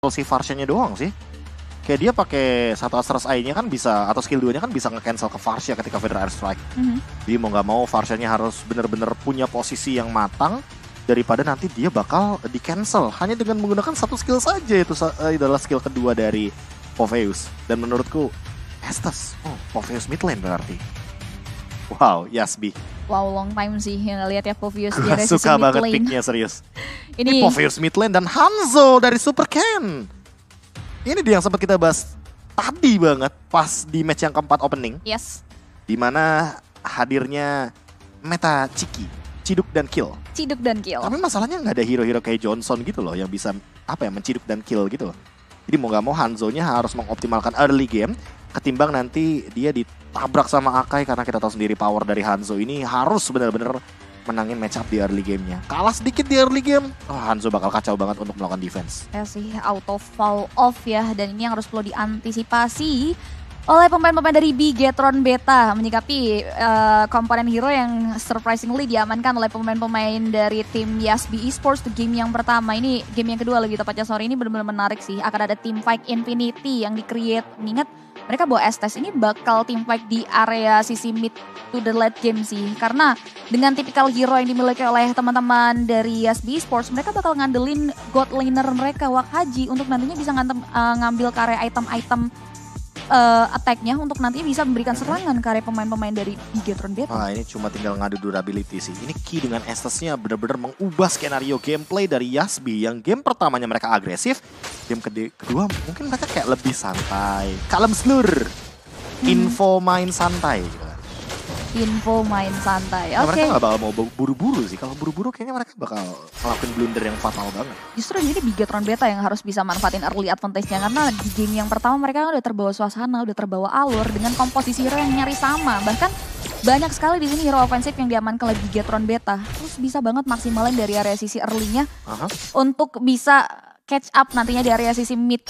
si Varsha-nya doang sih. Kayak dia pakai satu Astra's Eye-nya kan bisa, atau skill 2-nya kan bisa nge-cancel ke Varsha ketika Federal Airstrike. Jadi mau nggak mau Varsha-nya harus bener-bener punya posisi yang matang daripada nanti dia bakal di-cancel hanya dengan menggunakan satu skill saja. Itu adalah skill kedua dari Popheus. Dan menurutku Estes, Popheus mid lane berarti. Wow, Yasby. Wow, long time sih yang ngeliat ya Popheus di Gue suka banget picknya, serius. Ini Popheus mid lane dan Hanzo dari Super Ken. Ini dia yang sempat kita bahas tadi banget pas di match yang keempat opening. Yes. Dimana hadirnya meta Ciki, Ciduk dan Kill. Ciduk dan Kill. Tapi masalahnya nggak ada hero-hero kayak Johnson gitu loh yang bisa menciduk dan kill gitu loh. Jadi mau nggak mau Hanzo-nya harus mengoptimalkan early game ketimbang nanti dia ditabrak sama Akai, karena kita tahu sendiri power dari Hanzo ini harus benar-benar menangin match up di early game-nya. Kalah sedikit di early game, Hanzo bakal kacau banget untuk melakukan defense. Ya sih, auto fall off ya, dan ini yang harus perlu diantisipasi oleh pemain-pemain dari Bigetron Beta menyikapi komponen hero yang surprisingly diamankan oleh pemain-pemain dari tim Yasby Esports di game yang pertama. Ini game yang kedua lagi tepatnya sore ini benar-benar menarik sih. Akan ada team fight Infinity yang di-create. Mengingat mereka bawa Estes ini bakal team fight di area sisi mid to the late game sih. Karena dengan tipikal hero yang dimiliki oleh teman-teman dari Yasby Esports, mereka bakal ngandelin god laner mereka Wak Haji untuk nantinya bisa ngambil ke area item-item attack-nya untuk nanti bisa memberikan serangan ke area pemain-pemain dari Bigetron Beta. Wah, ini cuma tinggal ngadu durability sih. Ini key dengan Estes-nya benar-benar mengubah skenario gameplay dari Yasby. Yang game pertamanya mereka agresif, game kedua mungkin mereka kayak lebih santai. Kalem slur, info main santai gitu. Info main santai, Nah, oke. mereka gak bakal mau buru-buru sih. Kalau buru-buru kayaknya mereka bakal ngelakuin blunder yang fatal banget. Justru jadi Bigetron Beta yang harus bisa manfaatin early advantage-nya. Karena di game yang pertama mereka kan udah terbawa suasana, udah terbawa alur dengan komposisi hero yang nyaris sama. Bahkan banyak sekali di sini hero ofensif yang diamankan oleh Bigetron Beta. Terus bisa banget maksimalin dari area sisi early-nya untuk bisa catch up nantinya di area sisi mid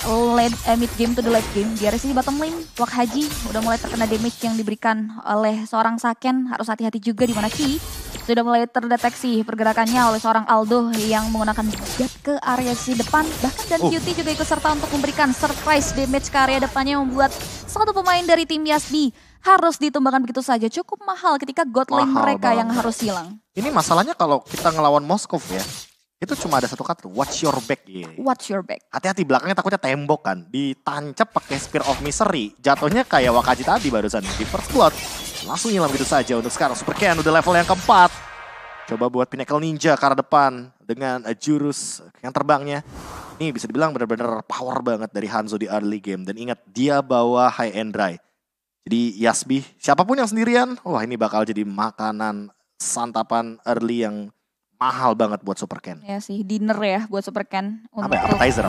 game to the late game. Di area sisi bottom lane, Wak Haji udah mulai terkena damage yang diberikan oleh seorang Saken. Harus hati-hati juga di mana Ki sudah mulai terdeteksi pergerakannya oleh seorang Aldo yang menggunakan jet ke area sisi depan. Bahkan dan Cutie juga ikut serta untuk memberikan surprise damage ke area depannya, membuat satu pemain dari tim Yasby harus ditumbangkan begitu saja. Cukup mahal ketika god lane mereka yang harus hilang. Ini masalahnya kalau kita ngelawan Moskov ya, itu cuma ada satu kata, watch your back. Watch your back. Hati-hati, belakangnya takutnya tembok kan. Ditancap pakai Spear of Misery. Jatuhnya kayak Wak Haji tadi barusan di First Blood. Langsung hilang gitu saja untuk sekarang. Super Ken udah level yang keempat. Coba buat Pinnacle Ninja ke arah depan dengan jurus yang terbangnya. Ini bisa dibilang benar-benar power banget dari Hanzo di early game. Dan ingat, dia bawa High and Dry. Jadi Yasby, siapapun yang sendirian, wah ini bakal jadi makanan santapan early yang mahal banget buat Super Ken. Ya sih, dinner ya buat Super Ken. Apa ya? Appetizer.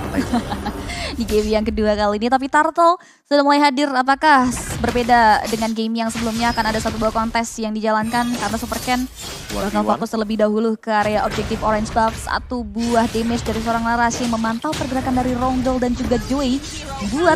Di game yang kedua kali ini. Tapi Turtle sudah mulai hadir. Apakah berbeda dengan game yang sebelumnya? Akan ada satu buah kontes yang dijalankan karena Super Ken bakal fokus terlebih dahulu ke area objektif Orange Buff. Satu buah damage dari seorang Larashi yang memantau pergerakan dari Rondel dan juga Joey. Buat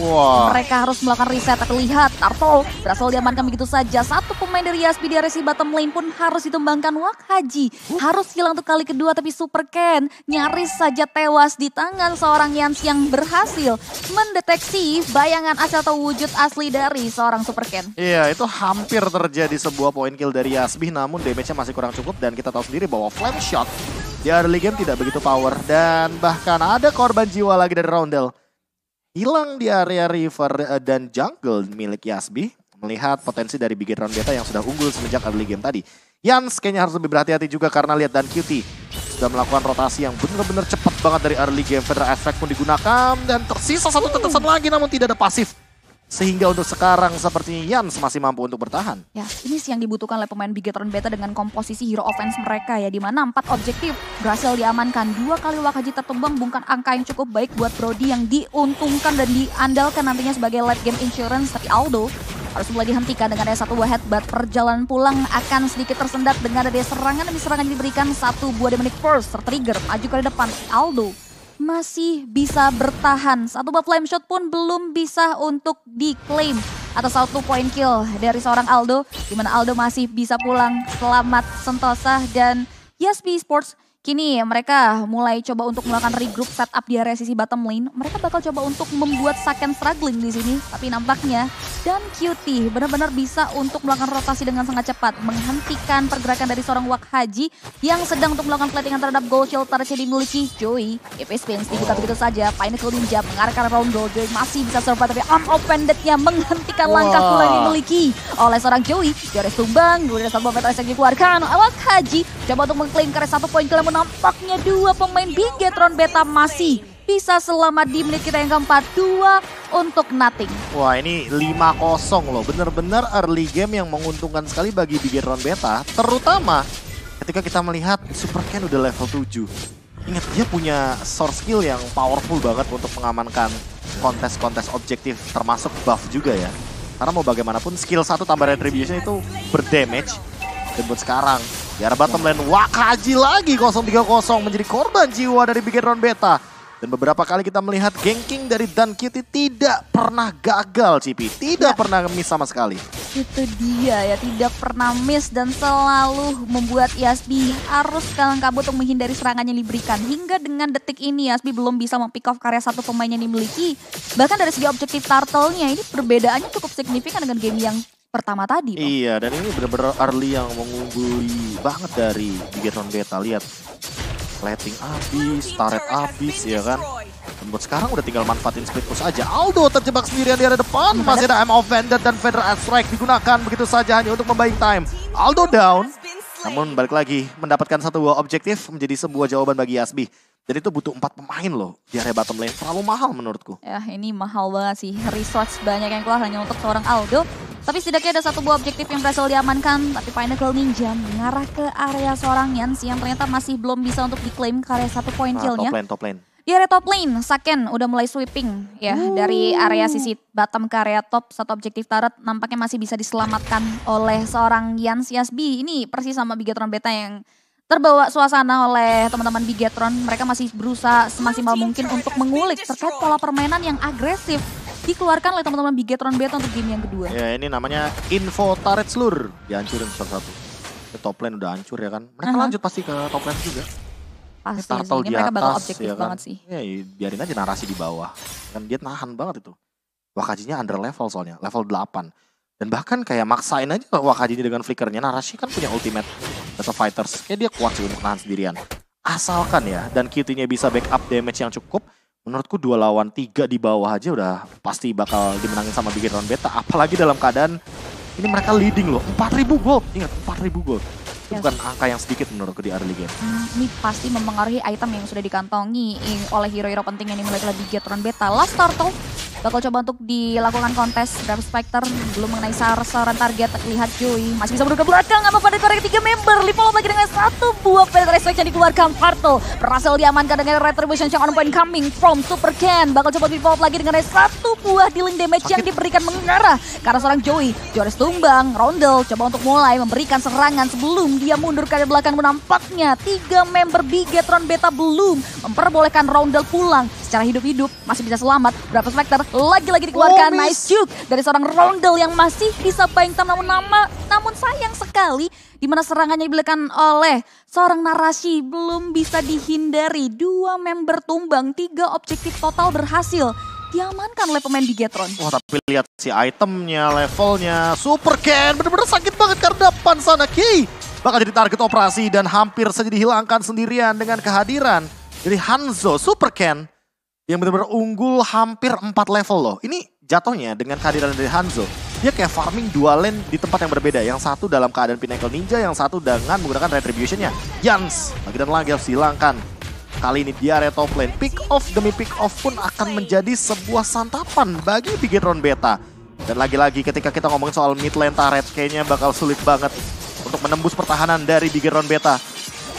mereka harus melakukan reset. Terlihat Turtle berhasil diamankan begitu saja. Satu pemain dari Yasby di area si bottom lane pun harus ditumbangkan. Wak Haji harus hilang untuk kali kedua, tapi Super Ken nyaris saja tewas di tangan seorang Yans yang berhasil mendeteksi bayangan asli atau wujud asli dari seorang Super Ken. Iya, itu hampir terjadi sebuah point kill dari Yasby, namun damage-nya masih kurang cukup dan kita tahu sendiri bahwa Flame Shot di early game tidak begitu power dan bahkan ada korban jiwa lagi dari Rondel. Hilang di area river dan jungle milik Yasby. Melihat potensi dari Bigetron Beta yang sudah unggul semenjak early game tadi. Yans kayaknya harus lebih berhati-hati juga karena lihat dan Cutie sudah melakukan rotasi yang benar-benar cepat banget dari early game. Federal Aspect pun digunakan dan tersisa satu tetesan lagi namun tidak ada pasif. Sehingga untuk sekarang sepertinya Yans masih mampu untuk bertahan. Ya, ini sih yang dibutuhkan oleh pemain Bigetron Beta dengan komposisi hero offense mereka ya. Dimana 4 objektif berhasil diamankan. 2 kali Wak Haji tertumbang, bukan angka yang cukup baik buat Brody yang diuntungkan dan diandalkan nantinya sebagai late game insurance. Tapi Aldo harus mulai dihentikan dengan ada satu buah headbutt. Perjalanan pulang akan sedikit tersendat dengan ada serangan demi serangan yang diberikan. Satu buah demonic force tertrigger maju ke depan. Aldo masih bisa bertahan. Satu buah flame shot pun belum bisa untuk diklaim atas satu point kill dari seorang Aldo. Dimana Aldo masih bisa pulang selamat sentosa dan Yasby Esports Kini mereka mulai coba untuk melakukan regroup setup di area sisi bottom lane. Mereka bakal coba untuk membuat Saken struggling di sini. Tapi nampaknya dan QT benar-benar bisa untuk melakukan rotasi dengan sangat cepat. Menghentikan pergerakan dari seorang Wak Haji yang sedang untuk melakukan platingan terhadap gold shield turret yang dimiliki Joey. EP Spins dibuka begitu saja. Pinnacle Ninja mengarahkan round gold. Joey masih bisa survive tapi unoffended-nya menghentikan langkah pula yang dimiliki oleh seorang Joey. Joris tumbang, kemudian satu meter yang dikeluarkan. Wak Haji coba untuk mengklaim karya 1 poin kill. Nampaknya dua pemain Bigetron Beta masih bisa selamat di menit kita yang keempat. 2 untuk nothing. Wah ini 5-0 loh. Bener-bener early game yang menguntungkan sekali bagi Bigetron Beta. Terutama ketika kita melihat Super Ken udah level 7. Ingat dia punya source skill yang powerful banget untuk mengamankan kontes-kontes objektif. Termasuk buff juga ya. Karena mau bagaimanapun skill 1 tambah retribution itu berdamage. Dan buat sekarang di arah bottom lane Wak Haji lagi 0-3-0 menjadi korban jiwa dari Bigetron Beta. Dan beberapa kali kita melihat ganking dari Dan QT tidak pernah gagal, Cipi. Tidak pernah miss sama sekali. Itu dia ya, tidak pernah miss dan selalu membuat Yasbi harus kalang kabut untuk menghindari serangan yang diberikan. Hingga dengan detik ini Yasbi belum bisa mempick off karya 1 pemain yang dimiliki. Bahkan dari segi objektif turtle-nya ini perbedaannya cukup signifikan dengan game yang pertama tadi. Bro. Iya, dan ini benar-benar early yang mengungguli banget dari Bigetron Beta. Lihat, plating abis, turret abis ya kan. Dan buat sekarang udah tinggal manfaatin split push aja. Aldo terjebak sendirian di area depan. Masih ada unoffended dan Feather Strike digunakan begitu saja hanya untuk membayang time. Aldo down. Namun balik lagi mendapatkan 1 buah objektif menjadi sebuah jawaban bagi Yasbi. Dan itu butuh 4 pemain loh di area bottom lane. Terlalu mahal menurutku. Ya ini mahal banget sih. Resource banyak yang keluar hanya untuk seorang Aldo. Tapi setidaknya ada 1 buah objektif yang berhasil diamankan. Tapi Pinnacle Ninja mengarah ke area seorang Yancy yang ternyata masih belum bisa untuk diklaim karya 1 poin killnya. Top lane. Di area top lane, Saken udah mulai sweeping ya dari area sisi bottom ke area top. 1 objektif turret nampaknya masih bisa diselamatkan oleh seorang Yasbi. Ini persis sama Bigetron Beta yang terbawa suasana oleh teman-teman Bigetron. Mereka masih berusaha semaksimal mungkin untuk mengulik terkait pola permainan yang agresif dikeluarkan oleh teman-teman Bigetron Beta untuk game yang kedua. Ya ini namanya info turret slur. Dihancurin satu-satu. Top lane udah hancur ya kan. Mereka lanjut pasti ke top lane juga. Pasti ini sih, ini mereka bakal objektif ya kan? banget sih. Ya biarin aja narasi di bawah. Kan dia nahan banget itu. Wak Hajinya under level soalnya, level 8. Dan bahkan kayak maksain aja Wak Hajinya dengan flickernya. Narasi kan punya ultimate Battle Fighters. Kayak dia kuat sih untuk nahan sendirian. Asalkan ya, dan QT-nya bisa backup damage yang cukup. Menurutku 2 lawan 3 di bawah aja udah pasti bakal dimenangin sama Bigetron Beta. Apalagi dalam keadaan ini mereka leading loh. 4.000 gold, ingat 4.000 gold. Itu bukan angka yang sedikit menurutku di early game. Ini pasti mempengaruhi item yang sudah dikantongi oleh hero-hero penting yang dimiliki oleh Bigetron Beta. Last Turtle bakal coba untuk dilakukan kontes. Grab Spectre belum mengenai sasaran target. Lihat Joey masih bisa berdua ke belakang. Apa pada korek 3 member. Lipo lagi dengan 1 buah Feather Strike yang dikeluarkan. Turtle berhasil diamankan dengan retribution yang on point coming from Super Ken. Bakal coba di-follow lagi dengan 1 buah dealing damage yang diberikan mengarah karena seorang Joey. Joris tumbang. Roundel coba untuk mulai memberikan serangan sebelum dia mundur ke belakang. Menampaknya 3 member Bigetron Beta belum memperbolehkan Roundel pulang secara hidup-hidup. Masih bisa selamat. Berapa Spectre lagi-lagi dikeluarkan. Nice juke dari seorang Roundel yang masih bisa buying time. Namun sayang sekali di mana serangannya diberikan oleh seorang Narasi belum bisa dihindari. 2 member tumbang, 3 objektif total berhasil diamankan oleh pemain Bigetron. Wah tapi lihat si itemnya, levelnya, Super Ken bener-bener sakit banget karena depan sana Ki. Bakal jadi target operasi dan hampir saja dihilangkan sendirian dengan kehadiran dari Hanzo. Super Ken yang benar-benar unggul hampir 4 level loh. Ini jatuhnya dengan kehadiran dari Hanzo. Dia kayak farming 2 lane di tempat yang berbeda. Yang satu dalam keadaan Pinnacle Ninja, yang satu dengan menggunakan retribution-nya. Yans lagi dan lagi harus dihilangkan. Kali ini di area top lane. Pick off demi pick off pun akan menjadi sebuah santapan bagi Bigetron Beta. Dan lagi-lagi ketika kita ngomongin soal mid lane turret, kayaknya bakal sulit banget untuk menembus pertahanan dari Bigetron Beta.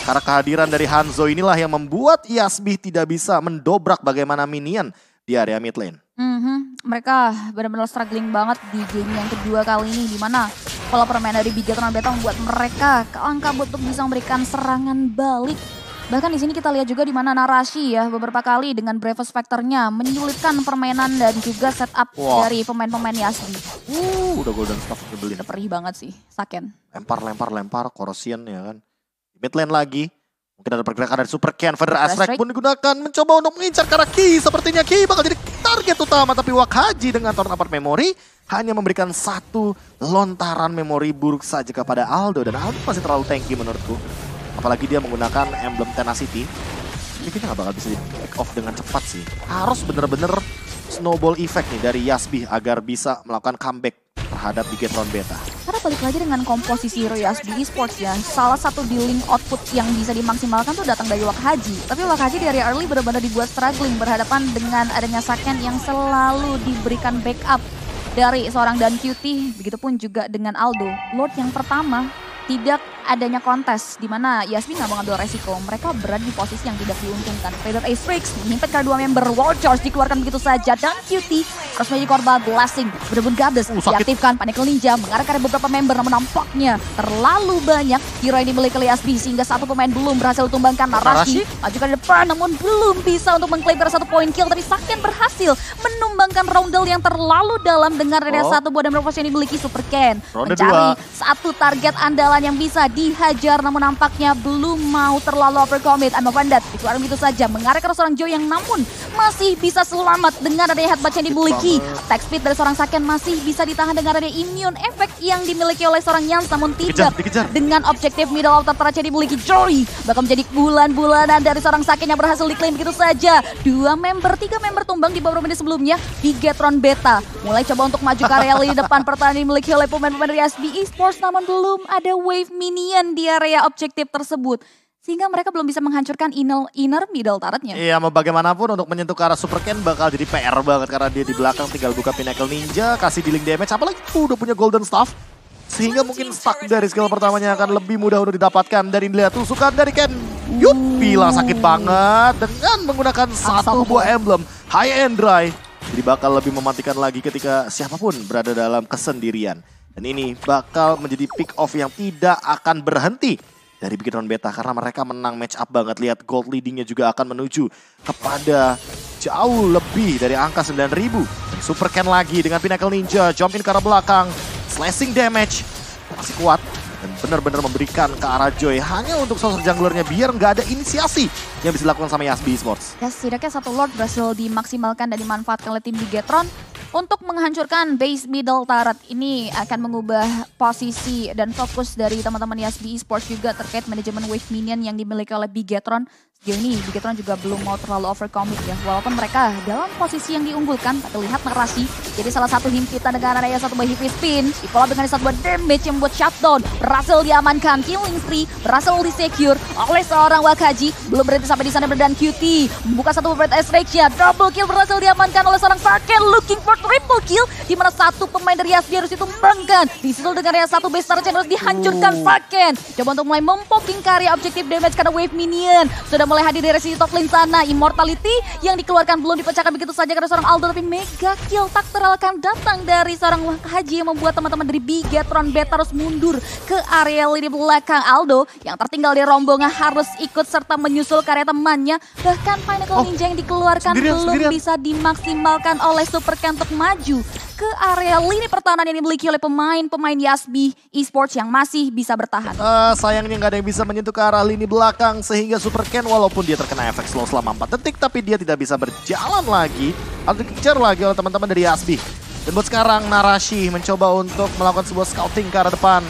Karena kehadiran dari Hanzo inilah yang membuat Yasbi tidak bisa mendobrak bagaimana minion di area mid lane. Mereka benar-benar struggling banget di game yang kedua kali ini. Dimana pola permainan dari Bigetron Beta membuat mereka kalang kabut untuk bisa memberikan serangan balik. Bahkan di sini kita lihat juga di mana Narasi ya beberapa kali dengan Bravest Factor-nya menyulitkan permainan dan juga setup dari pemain-pemain Yasbi. Udah golden staff nyebelin. Udah perih banget sih, Saken. Lempar, corrosion ya kan. Mid lane lagi, Mungkin ada pergerakan dari Super Ken. Feather Astrake Astrake pun digunakan mencoba untuk mengincar ke arah Ki. Sepertinya Ki bakal jadi target utama. Tapi Wakaji dengan Torn Apart Memory hanya memberikan satu lontaran memori buruk saja kepada Aldo. Dan Aldo masih terlalu tanky menurutku. Apalagi dia menggunakan emblem Tenacity. Ini kayaknya gak bakal bisa di pick off dengan cepat sih. Harus bener-bener snowball effect nih dari Yasby agar bisa melakukan comeback terhadap Bigetron Beta. Karena balik lagi dengan komposisi Hero Yasby Esports ya, salah satu dealing output yang bisa dimaksimalkan tuh datang dari Wakaji. Tapi Wakaji dari early benar-benar dibuat struggling berhadapan dengan adanya Saken yang selalu diberikan backup dari seorang Dan Cutie. Begitupun juga dengan Aldo. Lord yang pertama tidak adanya kontes di mana Yasby nggak mau ngambil resiko. Mereka berada di posisi yang tidak diuntungkan. Feather Astrake menyimpet ke dua member. Wall Charge dikeluarkan begitu saja. Dan Cutie harus menjadi korban blasting. Berebut Goddess diaktifkan. Panical Ninja mengarah ke beberapa member. Namun nampaknya terlalu banyak hero yang dimiliki oleh Yasby sehingga satu pemain belum berhasil ditumbangkan. Narashi maju ke depan namun belum bisa untuk mengklaim ke satu poin kill. Tapi Saken berhasil menumbangkan Roundel yang terlalu dalam dengan ada satu buah dan yang dimiliki Super Ken. Mencari satu target andalan yang bisa dihajar namun nampaknya belum mau terlalu overcommit. I'm offended dikeluarkan begitu saja mengarah ke seorang Joe yang namun masih bisa selamat dengan adanya headbutt yang dimiliki. Attack speed dari seorang Saken masih bisa ditahan dengan adanya immune effect yang dimiliki oleh seorang Yans namun tidak dengan objektif middle of terterac yang dimiliki. Jory bakal menjadi bulan-bulanan dari seorang Saken yang berhasil diklaim begitu saja. Tiga member tumbang di beberapa menit sebelumnya. Bigetron Beta mulai coba untuk maju ke area di depan pertahanan dimiliki oleh pemain-pemain dari Yasby Esports namun belum ada wave minion di area objektif tersebut. Sehingga mereka belum bisa menghancurkan inner middle turretnya. Iya, mau bagaimanapun untuk menyentuh ke arah Super Ken bakal jadi PR banget karena dia di belakang tinggal buka Pinnacle Ninja, kasih dealing damage, apalagi udah punya Golden Staff. Sehingga mungkin stuck dari skill pertamanya akan lebih mudah untuk didapatkan. Dari lihat tusukan dari Ken. Pila sakit banget dengan menggunakan satu buah emblem High and Dry. Jadi bakal lebih mematikan lagi ketika siapapun berada dalam kesendirian. Dan ini bakal menjadi pick off yang tidak akan berhenti dari Bigetron Beta karena mereka menang match up banget. Lihat gold leadingnya juga akan menuju kepada jauh lebih dari angka 9.000. Dan Super Ken lagi dengan Pinnacle Ninja, jump in ke arah belakang, slashing damage masih kuat dan benar-benar memberikan ke arah Joy hanya untuk sosok junglernya biar nggak ada inisiasi yang bisa dilakukan sama Yasby Esports. Ya, setidaknya satu Lord berhasil dimaksimalkan dan dimanfaatkan oleh tim Bigetron untuk menghancurkan base middle turret. Ini akan mengubah posisi dan fokus dari teman-teman Yasby Esports juga terkait manajemen wave minion yang dimiliki oleh Bigetron. Sejauh ini Bigetron juga belum mau terlalu overcommit ya. Walaupun mereka dalam posisi yang diunggulkan, tapi lihat Narashi jadi salah satu himpitan dengan adanya satu buah heavy spin. Dikolab dengan satu buah damage yang membuat shutdown. Berhasil diamankan, killing spree berhasil disecure oleh seorang Wakaji. Belum berhenti sampai di sana Dan Cutie membuka satu buah Astrake-nya. Double kill berhasil diamankan oleh seorang Saken. Looking for triple kill. Di mana satu pemain dari Yasby harus ditumbangkan. Disitu dengan yang satu base turret yang harus dihancurkan Saken. Coba untuk mulai mempoking karya objektif damage karena wave minion sudah mulai hadir dari sisi top lane sana. Immortality yang dikeluarkan belum dipecahkan begitu saja karena seorang Aldo. Tapi mega kill tak terelakkan datang dari seorang Wakaji yang membuat teman-teman dari Bigetron Beta harus mundur ke area lini belakang. Aldo yang tertinggal di rombongan harus ikut serta menyusul karya temannya. Bahkan Pinnacle Ninja yang dikeluarkan belum bisa dimaksimalkan oleh Super Ken untuk maju ke area lini pertahanan yang dimiliki oleh pemain-pemain Yasby Esports yang masih bisa bertahan. Sayangnya nggak ada yang bisa menyentuh ke arah lini belakang sehingga Super Ken walaupun dia terkena efek slow selama 4 detik tapi dia tidak bisa berjalan lagi atau dikejar lagi oleh teman-teman dari Yasby. Dan buat sekarang Narashi mencoba untuk melakukan sebuah scouting ke arah depan.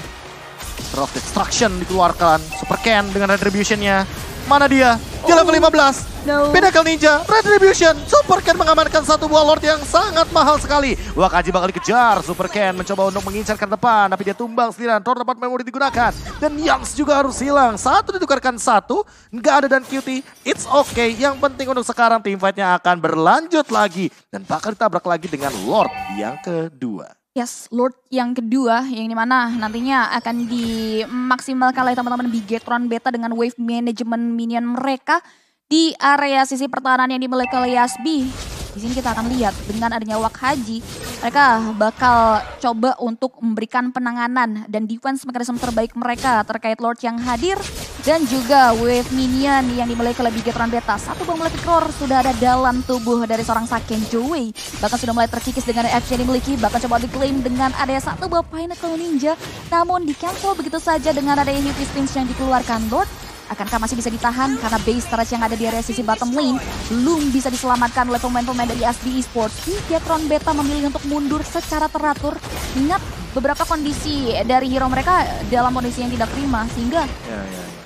Throw of Destruction dikeluarkan. Super Ken dengan retribution-nya. Mana dia? Dia level 15. Pinnacle Ninja, Retribution. Super Ken mengamankan satu buah Lord yang sangat mahal sekali. Wakaji bakal dikejar. Super Ken mencoba untuk mengincar ke depan. Tapi dia tumbang sendirian. Torn Apart Memory digunakan. Dan Yans juga harus hilang. Satu ditukarkan satu. Nggak ada Dan Cutie. It's okay. Yang penting untuk sekarang tim fight-nya akan berlanjut lagi. Dan bakal ditabrak lagi dengan Lord yang kedua. Yes, Lord yang kedua yang dimana nantinya akan dimaksimalkan oleh teman-teman Bigetron Beta dengan wave management minion mereka di area sisi pertahanan yang dimiliki oleh Yasby. Di sini kita akan lihat dengan adanya Wakaji, mereka bakal coba untuk memberikan penanganan dan defense mekanisme terbaik mereka terkait Lord yang hadir dan juga wave minion yang dimiliki oleh Bigetron Beta. Satu buah Malefic Roar sudah ada dalam tubuh dari seorang Saken Joey. Bahkan sudah mulai terkikis dengan FC yang dimiliki, bahkan coba diklaim dengan adanya satu buah Pinnacle Ninja. Namun di cancel begitu saja dengan adanya heavy spins yang dikeluarkan Lord. Akankah masih bisa ditahan karena base turret yang ada di area sisi bottom lane belum bisa diselamatkan oleh pemain-pemain dari SB Esports. Bigetron Beta memilih untuk mundur secara teratur. Ingat beberapa kondisi dari hero mereka dalam kondisi yang tidak prima sehingga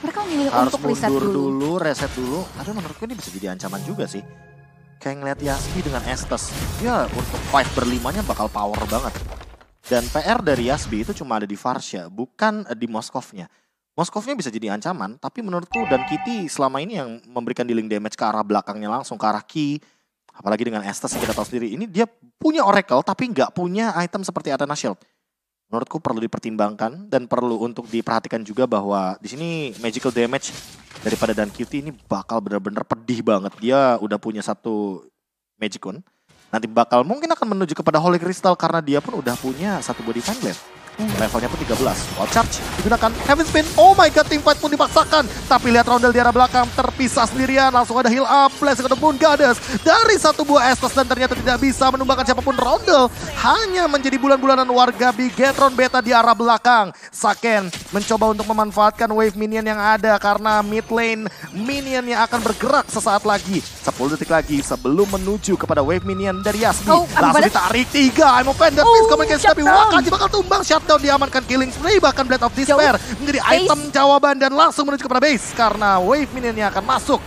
mereka memilih harus untuk reset dulu. reset dulu. Tapi menurutku ini bisa jadi ancaman juga sih. Kayak ngeliat Yasbi dengan Estes, dia untuk fight berlimanya bakal power banget. Dan PR dari Yasbi itu cuma ada di Varsha, bukan di Moskovnya. Moskovnya bisa jadi ancaman, tapi menurutku dan Kitty selama ini yang memberikan dealing damage ke arah belakangnya langsung, ke arah Ki. Apalagi dengan Estes yang kita tahu sendiri, ini dia punya Oracle tapi nggak punya item seperti Athena Shield. Menurutku perlu dipertimbangkan dan perlu untuk diperhatikan juga bahwa di sini magical damage daripada Dan Cutie ini bakal benar-benar pedih banget. Dia udah punya satu Magicon. Nanti bakal mungkin akan menuju kepada Holy Crystal karena dia pun udah punya satu body fine blade. Levelnya pun 13. Wild Charge digunakan. Heaven Spin. Oh my god, teamfight pun dipaksakan. Tapi lihat Roundel di arah belakang terpisah sendirian. Langsung ada heal up. Blessing of the Moon Goddess. Dari satu buah Estes dan ternyata tidak bisa menumbangkan siapapun. Roundel hanya menjadi bulan-bulanan warga Bigetron Beta di arah belakang. Saken mencoba untuk memanfaatkan wave minion yang ada karena mid lane minion yang akan bergerak sesaat lagi. 10 detik lagi sebelum menuju kepada wave minion dari Yasmi. Langsung ditarik 3. I'm offended. Please communication. Tapi Wakaji bakal tumbang. Shutdown diamankan, killing spree, bahkan Blade of Despair menjadi item jawaban dan langsung menuju kepada base karena wave minionnya akan masuk